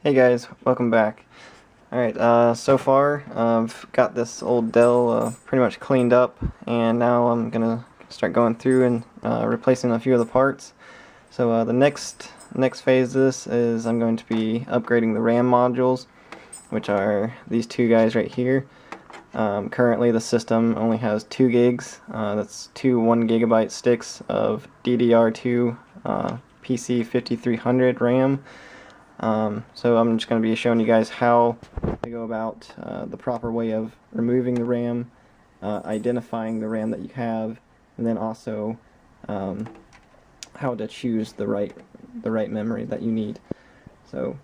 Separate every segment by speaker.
Speaker 1: Hey guys, welcome back. Alright, so far I've got this old Dell pretty much cleaned up, and now I'm gonna start going through and replacing a few of the parts. So the next phase of this is I'm going to be upgrading the RAM modules, which are these two guys right here. Currently the system only has 2 gigs, that's two 1 gigabyte sticks of DDR2 PC5300 RAM. So I'm just going to be showing you guys how to go about the proper way of removing the RAM, identifying the RAM that you have, and then also how to choose the right memory that you need. So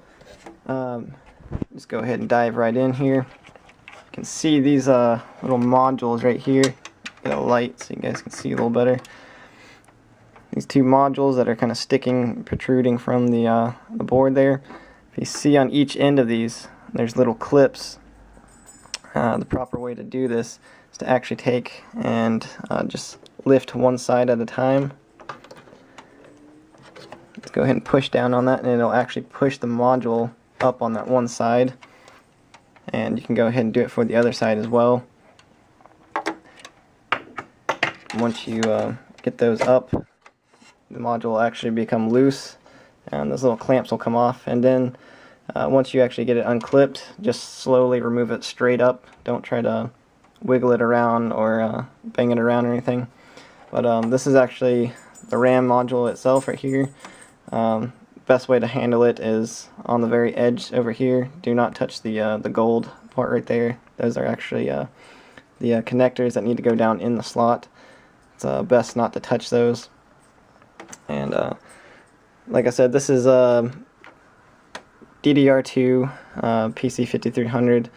Speaker 1: let's go ahead and dive right in here. You can see these little modules right here. Get a light so you guys can see a little better. These two modules that are kind of sticking, protruding from the board there. If you see on each end of these, there's little clips. The proper way to do this is to actually take and just lift one side at a time. Let's go ahead and push down on that, and it'll actually push the module up on that one side. And you can go ahead and do it for the other side as well. Once you get those up, the module will actually become loose, and those little clamps will come off. And then once you actually get it unclipped, just slowly remove it straight up. Don't try to wiggle it around or bang it around or anything. But this is actually the RAM module itself right here. Best way to handle it is on the very edge over here. Do not touch the gold part right there. Those are actually the connectors that need to go down in the slot. It's best not to touch those. And like I said, this is DDR2 PC5300.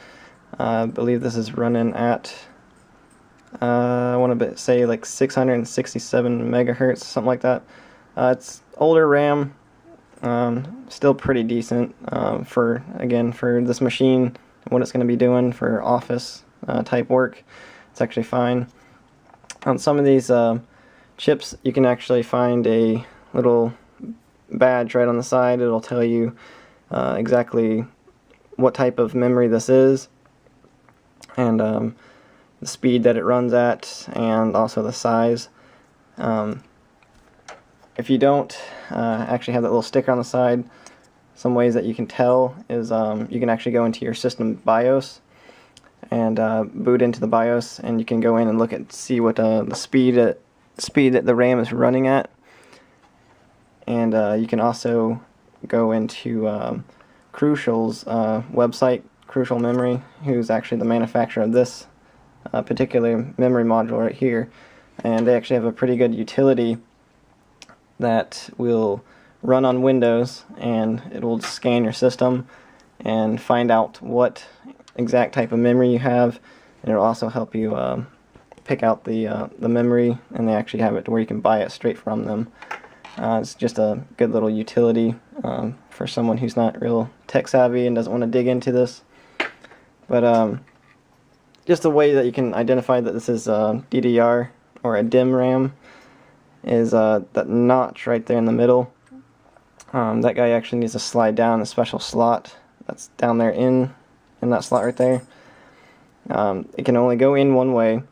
Speaker 1: I believe this is running at I want to say like 667 megahertz, something like that. It's older RAM, still pretty decent for this machine, what it's going to be doing for office type work. It's actually fine. On some of these chips, you can actually find a little badge right on the side. It'll tell you exactly what type of memory this is, and the speed that it runs at, and also the size. If you don't actually have that little sticker on the side, some ways that you can tell is you can actually go into your system BIOS and boot into the BIOS, and you can go in and look at see what the speed that the RAM is running at. And you can also go into Crucial's website, Crucial Memory, who's actually the manufacturer of this particular memory module right here, and they actually have a pretty good utility that will run on Windows, and it will scan your system and find out what exact type of memory you have, and it will also help you pick out the memory, and they actually have it to where you can buy it straight from them. It's just a good little utility for someone who's not real tech savvy and doesn't want to dig into this. But just a way that you can identify that this is DDR or a DIMM RAM is that notch right there in the middle. That guy actually needs to slide down a special slot that's down there in that slot right there. It can only go in one way,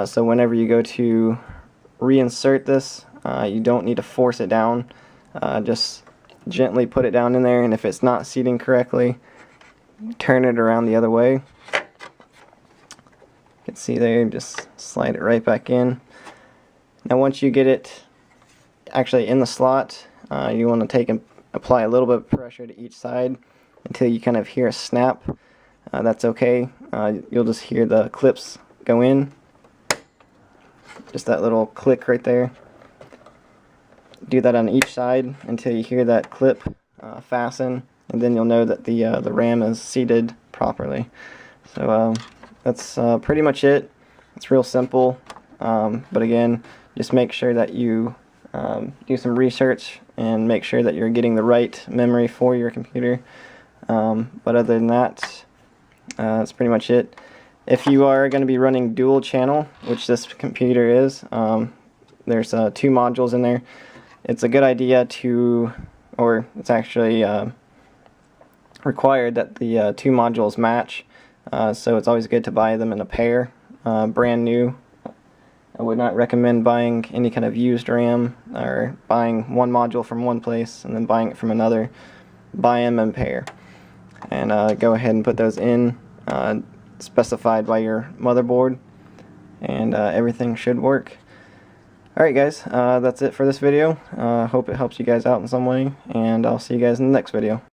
Speaker 1: so whenever you go to reinsert this, you don't need to force it down. Just gently put it down in there, and if it's not seating correctly, turn it around the other way. You can see there, just slide it right back in. Now once you get it actually in the slot, you want to take and apply a little bit of pressure to each side until you kind of hear a snap. That's okay. You'll just hear the clips go in. Just that little click right there. Do that on each side until you hear that clip fasten, and then you'll know that the RAM is seated properly. So that's pretty much it. It's real simple, but again, just make sure that you do some research and make sure that you're getting the right memory for your computer. But other than that, that's pretty much it. If you are going to be running dual channel, which this computer is, there's 2 modules in there. It's a good idea to, or it's actually required that the two modules match, so it's always good to buy them in a pair, brand new. I would not recommend buying any kind of used RAM or buying one module from one place and then buying it from another. Buy them in pair, and go ahead and put those in, specified by your motherboard, and everything should work. Alright guys, that's it for this video. Hope it helps you guys out in some way, and I'll see you guys in the next video.